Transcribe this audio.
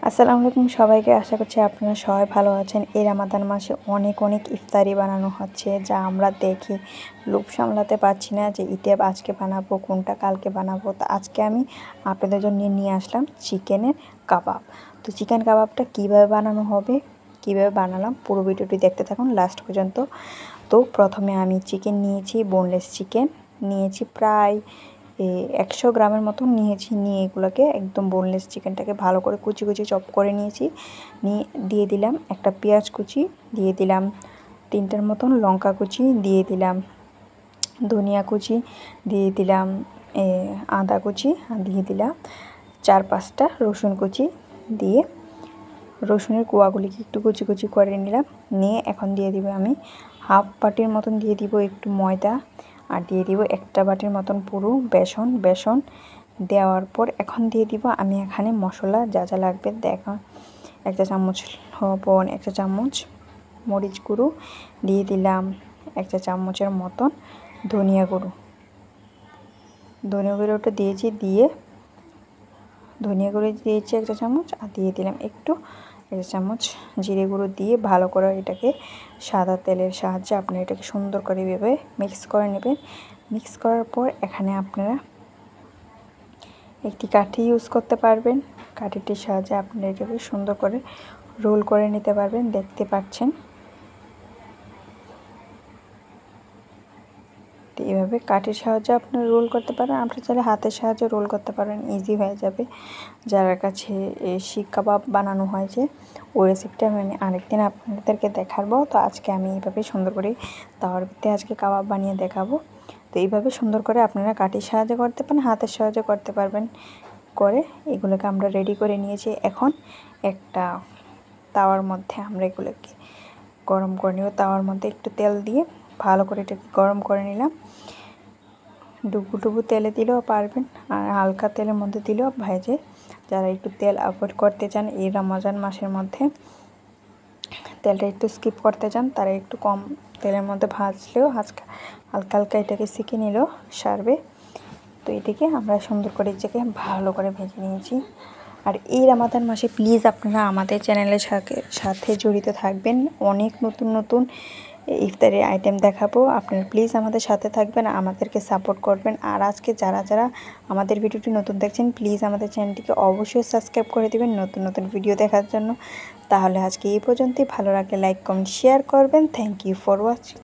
আসসালামু আলাইকুম সবাইকে। আশা করছি আপনারা সবাই ভালো আছেন। এই রমাদান মাসে অনেক ইফতারি বানানো হচ্ছে, যা আমরা দেখি লোভ সামলাতে পারছি না যে এটা আজকে বানাবো, কোনটা কালকে বানাবো। তো আজকে আমি আপনাদের জন্য নিয়ে আসলাম চিকেনের কাবাব। তো চিকেন কাবাবটা কিভাবে বানানো হবে, কিভাবে বানালাম, পুরো ভিডিওটি দেখতে থাকুন লাস্ট পর্যন্ত। তো প্রথমে আমি চিকেন নিয়েছি, বোনলেস চিকেন নিয়েছি প্রায় 100 গ্রামের মতন নিয়েছি। নিয়ে এগুলোকে একদম বোনলেস চিকেনটাকে ভালো করে কুচি চপ করে নিয়েছি। নিয়ে দিয়ে দিলাম একটা পেঁয়াজ কুচি, দিয়ে দিলাম 3টার মতন লঙ্কা কুচি, দিয়ে দিলাম ধনিয়া কুচি, দিয়ে দিলাম আদা কুচি, দিয়ে দিলাম 4-5টা রসুন কুচি। দিয়ে রসুনের কোয়াগুলিকে একটু কুচি করে নিলাম। নিয়ে এখন দিয়ে দিব আমি হাফ বাটির মতন দিয়ে দিব একটু ময়দা, আর দিয়ে দিব 1টা বাটির মতন পুরো বেসন। দেওয়ার পর এখন দিয়ে দিব আমি এখানে মশলা যা লাগবে দেখো। 1 চা চামচ লবণ, 1 চা চামচ মরিচ গুঁড়ো, দিয়ে দিলাম 1 চা চামচের মতন ধনিয়া গুঁড়োটা দিয়েছি। দিয়ে ধনিয়া গুঁড়ো দিয়েছি 1 চা চামচ, আর দিয়ে দিলাম একটু 1 চা চামচ জিরে গুঁড়ো। দিয়ে ভালো করে এটাকে সাদা তেলের সাহায্যে আপনারা এটাকে সুন্দর করে এভাবে মিক্স করে নেবেন। মিক্স করার পর এখানে আপনারা একটি কাঠি ইউজ করতে পারবেন। কাঠিটির সাহায্যে আপনারা এটাকে সুন্দর করে রোল করে নিতে পারবেন। দেখতে পাচ্ছেন তো এভাবে কাঠির সাহায্যে আপনারা রোল করতে পারেন। আপনারা চাইলে হাতের সাহায্যে রোল করতে পারেন, ইজি হয়ে যাবে। যারা কাছে শিক কাবাব বানানো হয়েছে ওই রেসিপিটা আমি আরেকদিন আপনাদেরকে দেখাবো। তো আজকে আমি এইভাবে সুন্দর করে তাওয়ার ভিতরে আজকে কাবাব বানিয়ে দেখাবো। তো এইভাবে সুন্দর করে আপনারা কাঠির সাহায্যে করতে পারেন, হাতের সাহায্যে করতে পারবেন। করে এগুলোকে আমরা রেডি করে নিয়েছি। এখন একটা তাওয়ার মধ্যে আমরা এগুলোকে গরম করে নেব। তাওয়ার মধ্যে একটু তেল দিয়ে ভালো করে এটাকে গরম করে নিলাম। ডুবু তেলে দিলেও পারবেন, আর হালকা তেলের মধ্যে দিলেও ভেজে। যারা একটু তেল অ্যাভয়েড করতে চান এই রমজান মাসের মধ্যে, তেলটা একটু স্কিপ করতে চান, তারা একটু কম তেলের মধ্যে ভাজলেও হালকা এটাকে শিখে নিলেও সারবে। তো এটাকে আমরা সুন্দর করে এটাকে ভালো করে ভেজে নিয়েছি। আর এই রমাদান মাসে প্লিজ আপনারা আমাদের চ্যানেলের সাথে জড়িত থাকবেন। অনেক নতুন ইফতারের আইটেম দেখাবো। আপনারা প্লিজ আমাদের সাথে থাকবেন, আমাদেরকে সাপোর্ট করবেন। আর আজকে যারা আমাদের ভিডিওটি নতুন দেখছেন প্লিজ আমাদের চ্যানেলটিকে অবশ্যই সাবস্ক্রাইব করে দিবেন নতুন ভিডিও দেখার জন্য। তাহলে আজকে এই পর্যন্তই। ভালো লাগলে লাইক কমেন্ট শেয়ার করবেন। Thank you for watching.